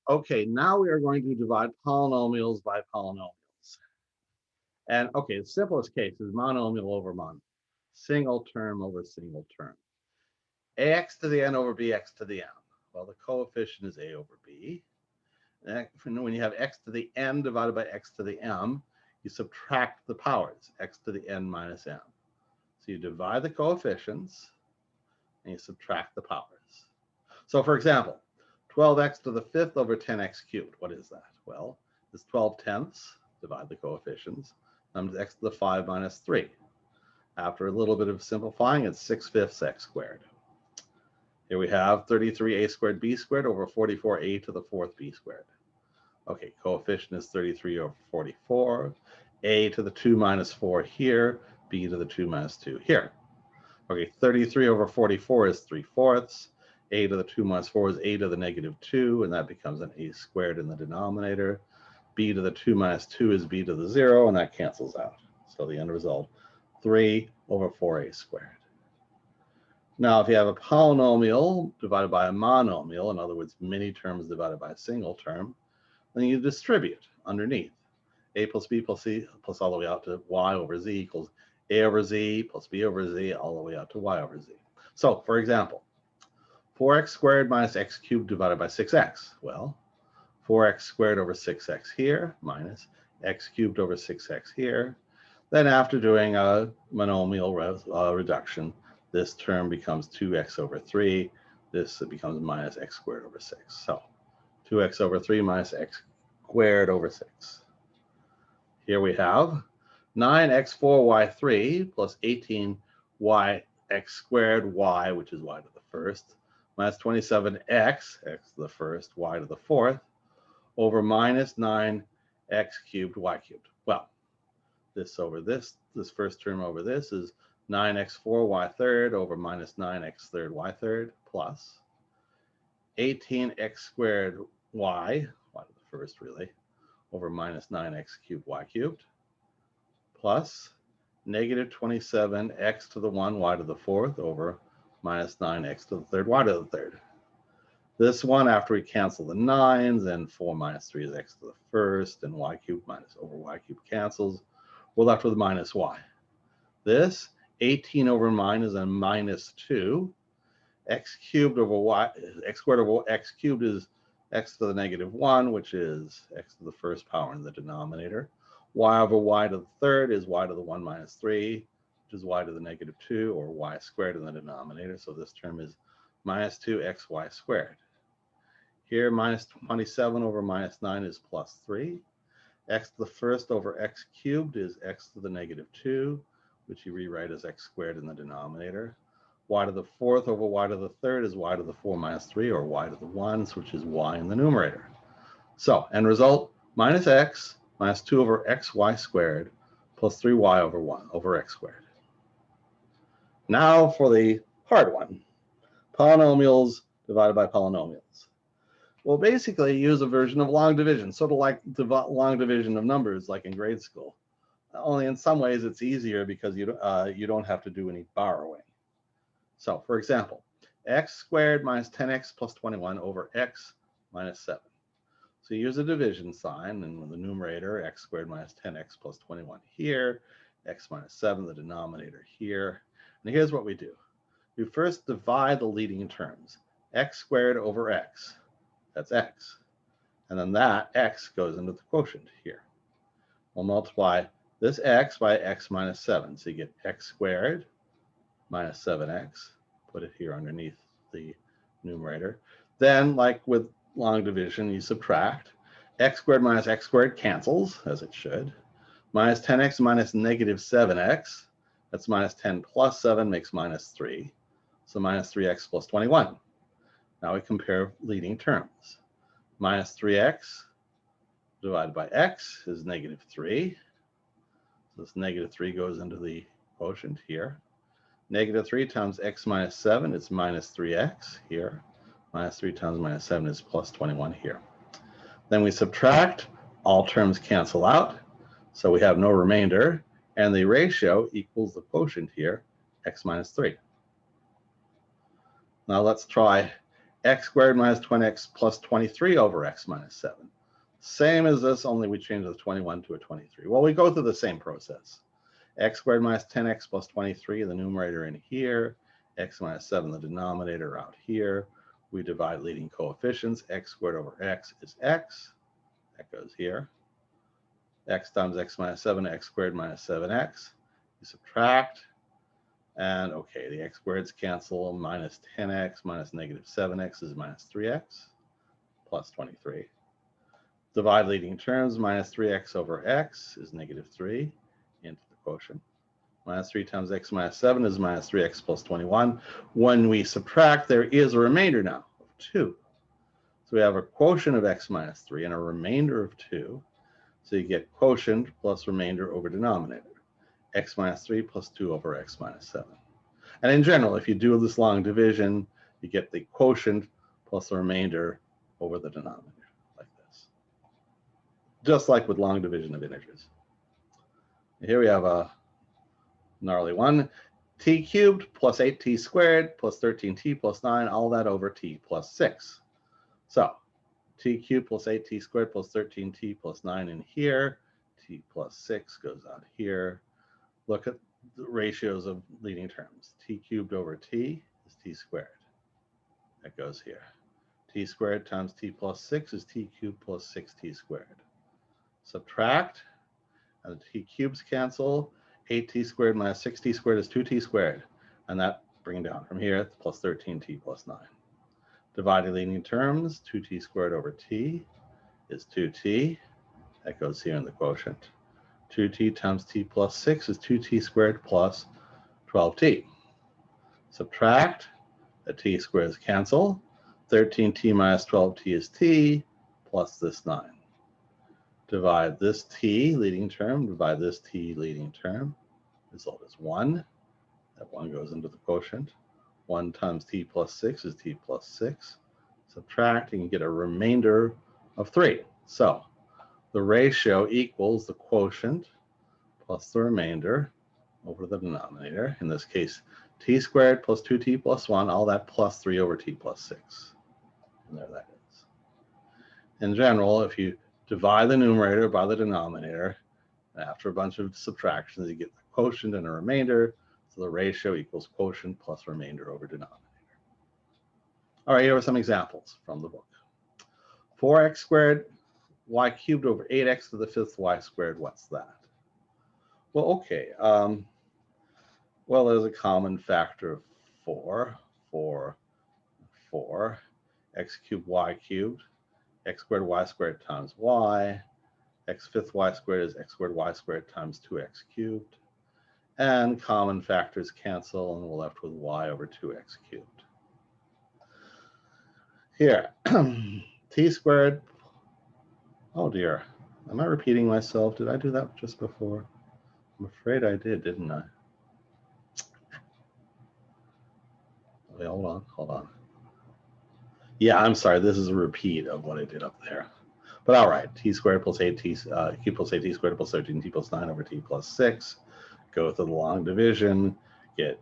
Okay, now we are going to divide polynomials by polynomials. And okay, the simplest case is monomial over monomial, single term over single term. Ax to the n over bx to the n. Well, the coefficient is a over b. And when you have x to the n divided by x to the m, you subtract the powers, x to the n minus m. So you divide the coefficients and you subtract the powers. So for example, 12x to the fifth over 10x cubed. What is that? Well, it's 12 tenths, divide the coefficients, times x to the 5 minus 3. After a little bit of simplifying, it's 6/5 x squared. Here we have 33a squared b squared over 44a to the fourth b squared. Okay, coefficient is 33 over 44, a to the 2 minus 4 here, b to the 2 minus 2 here. Okay, 33 over 44 is 3/4. A to the 2 minus 4 is a to the negative 2, and that becomes an a squared in the denominator. B to the 2 minus 2 is b to the 0, and that cancels out. So the end result, 3 over 4a squared. Now, if you have a polynomial divided by a monomial, in other words, many terms divided by a single term, then you distribute underneath. A plus b plus c plus all the way out to y over z equals a over z plus b over z all the way out to y over z. So, for example, 4x squared minus x cubed divided by 6x. Well, 4x squared over 6x here minus x cubed over 6x here. Then after doing a monomial reduction, this term becomes 2x over 3. This becomes minus x squared over 6. So 2x over 3 minus x squared over 6. Here we have 9x4y3 plus 18y x squared y, which is y to the first, minus 27x, x to the first, y to the fourth, over minus 9x cubed y cubed. Well, this over this first term over this is 9x4y third over minus 9x third y third plus 18x squared y to the first really, over minus 9x cubed y cubed, plus negative 27x to the 1 y to the fourth over minus 9x to the third y to the third. This one, after we cancel the 9s, and 4 minus 3 is x to the first, and y cubed minus over y cubed cancels, we're left with minus y. This 18 over mine is a minus 2. X cubed over y, x squared over x cubed is x to the negative 1, which is x to the first power in the denominator. Y over y to the third is y to the 1 minus 3, which is y to the negative 2, or y squared in the denominator. So this term is minus 2xy squared. Here, minus 27 over minus 9 is plus 3. X to the first over x cubed is x to the negative 2, which you rewrite as x squared in the denominator. Y to the fourth over y to the third is y to the 4 minus 3, or y to the 1s, which is y in the numerator. So, end result, minus x minus 2 over xy squared plus 3y over 1 over x squared. Now for the hard one, polynomials divided by polynomials. Well, basically use a version of long division, sort of like long division of numbers like in grade school. Only in some ways it's easier because you don't have to do any borrowing. So, for example, x squared minus 10x plus 21 over x minus 7. So you use a division sign, and with the numerator, x squared minus 10x plus 21 here, x minus 7, the denominator here. And here's what we do. We first divide the leading terms, x squared over x. That's x. And then that x goes into the quotient here. We'll multiply this x by x minus 7. So you get x squared minus 7x. Put it here underneath the numerator. Then, like with long division, you subtract. X squared minus x squared cancels, as it should. Minus 10x minus negative 7x. That's minus 10 plus 7 makes minus 3. So minus 3x plus 21. Now we compare leading terms. Minus 3x divided by x is negative 3. So this negative 3 goes into the quotient here. Negative 3 times x minus 7 is minus 3x here. Minus 3 times minus 7 is plus 21 here. Then we subtract. All terms cancel out. So we have no remainder. And the ratio equals the quotient here, x minus 3. Now let's try x squared minus 20x plus 23 over x minus 7. Same as this, only we change the 21 to a 23. Well, we go through the same process. X squared minus 10x plus 23, the numerator in here, x minus 7, the denominator out here. We divide leading coefficients. X squared over x is x. That goes here. X times x minus 7, x squared minus 7x. You subtract, and okay, the x squareds cancel. Minus 10x minus negative 7x is minus 3x plus 23. Divide leading terms. Minus 3x over x is negative 3 into the quotient. Minus 3 times x minus 7 is minus 3x plus 21. When we subtract, there is a remainder now of 2. So we have a quotient of x minus 3 and a remainder of 2. So you get quotient plus remainder over denominator. X minus 3 plus 2 over x minus 7. And in general, if you do this long division, you get the quotient plus the remainder over the denominator, like this. Just like with long division of integers. Here we have a gnarly one. T cubed plus 8t squared plus 13t plus 9, all that over t plus 6. So t cubed plus 8t squared plus 13t plus 9 in here. T plus 6 goes out here. Look at the ratios of leading terms. T cubed over t is t squared. That goes here. T squared times t plus 6 is t cubed plus 6t squared. Subtract, and the t cubes cancel. 8t squared minus 6t squared is 2t squared. And that bring down from here, plus 13t plus 9. Dividing leading terms, 2t squared over t is 2t. That goes here in the quotient. 2t times t plus 6 is 2t squared plus 12t. Subtract, the t squares cancel. 13t minus 12t is t plus this 9. Divide this t leading term, divide this t leading term. Result is 1. That 1 goes into the quotient. 1 times t plus 6 is t plus 6. Subtract, and you get a remainder of 3. So the ratio equals the quotient plus the remainder over the denominator. In this case, t squared plus 2t plus 1, all that plus 3 over t plus 6. And there that is. In general, if you divide the numerator by the denominator, after a bunch of subtractions, you get the quotient and a remainder. So the ratio equals quotient plus remainder over denominator. All right, here are some examples from the book. 4x squared y cubed over 8x to the 5th y squared, what's that? Well, okay. Well, there's a common factor of 4, x cubed y cubed, x squared y squared times y, x 5th y squared is x squared y squared times 2x cubed, and common factors cancel, and we're left with y over 2x cubed. Here, t squared, oh dear, am I repeating myself? Did I do that just before? I'm afraid I did, didn't I? Wait, hold on. Yeah, I'm sorry, this is a repeat of what I did up there. But all right, t squared plus 8t cubed plus 8t squared plus 13t plus 9 over t plus 6. Go through the long division, get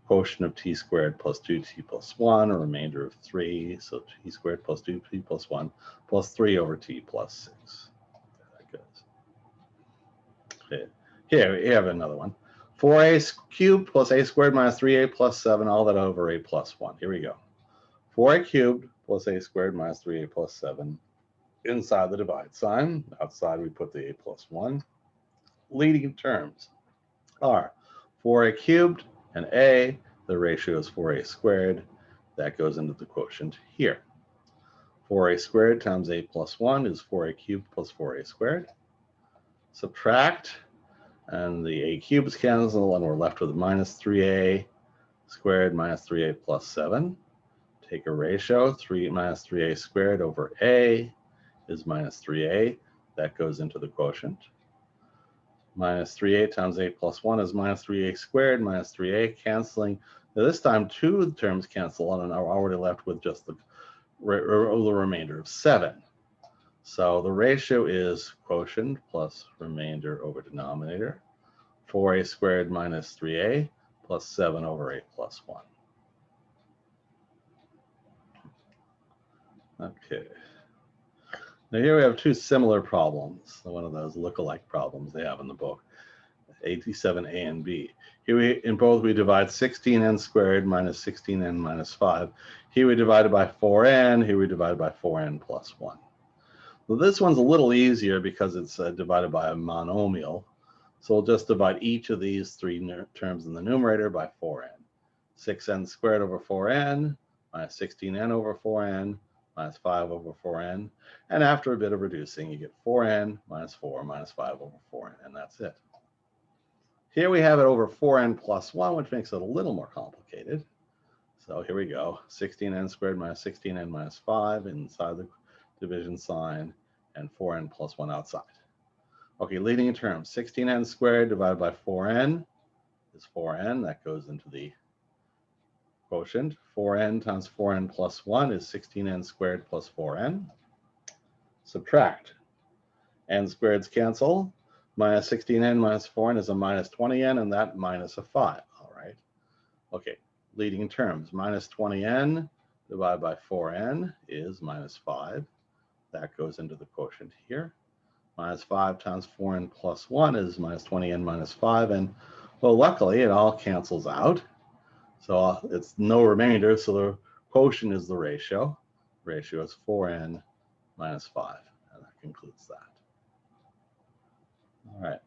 quotient of t squared plus 2t plus 1, a remainder of 3. So t squared plus 2t plus 1 plus 3 over t plus 6. There that goes. Okay. Here we have another one. 4a cubed plus a squared minus 3a plus 7, all that over a plus 1. Here we go. 4a cubed plus a squared minus 3a plus 7. Inside the divide sign, outside we put the a plus 1. Leading terms are 4a cubed and a, the ratio is 4a squared. That goes into the quotient here. 4a squared times a plus 1 is 4a cubed plus 4a squared. Subtract, and the a cubes cancel, and we're left with minus 3a squared minus 3a plus 7. Take a ratio, 3 minus 3a squared over a is minus 3a. That goes into the quotient. Minus 3a times a plus 1 is minus 3a squared minus 3a, canceling. Now this time, 2 terms cancel, and are already left with just the remainder of 7. So the ratio is quotient plus remainder over denominator. 4a squared minus 3a plus 7 over a plus 1. Okay. Now here we have two similar problems. One of those look-alike problems they have in the book, 87A and B. Here in both we divide 16n squared minus 16n minus 5. Here we divide it by 4n. Here we divide it by 4n plus 1. Well, this one's a little easier because it's divided by a monomial. So we'll just divide each of these three terms in the numerator by 4n. 6n squared over 4n minus 16n over 4n minus 5 over 4n. And after a bit of reducing, you get 4n minus 4 minus 5 over 4n, and that's it. Here we have it over 4n plus 1, which makes it a little more complicated. So here we go, 16n squared minus 16n minus 5 inside the division sign, and 4n plus 1 outside. Okay, leading in terms, 16n squared divided by 4n is 4n. That goes into the quotient. 4n times 4n plus 1 is 16n squared plus 4n. Subtract. N squareds cancel. Minus 16n minus 4n is a minus 20n, and that minus a 5. All right. Okay, leading terms. Minus 20n divided by 4n is minus 5. That goes into the quotient here. Minus 5 times 4n plus 1 is minus 20n minus 5. And, well, luckily, it all cancels out. So it's no remainder, so the quotient is the ratio. The ratio is 4n minus 5, and that concludes that. All right.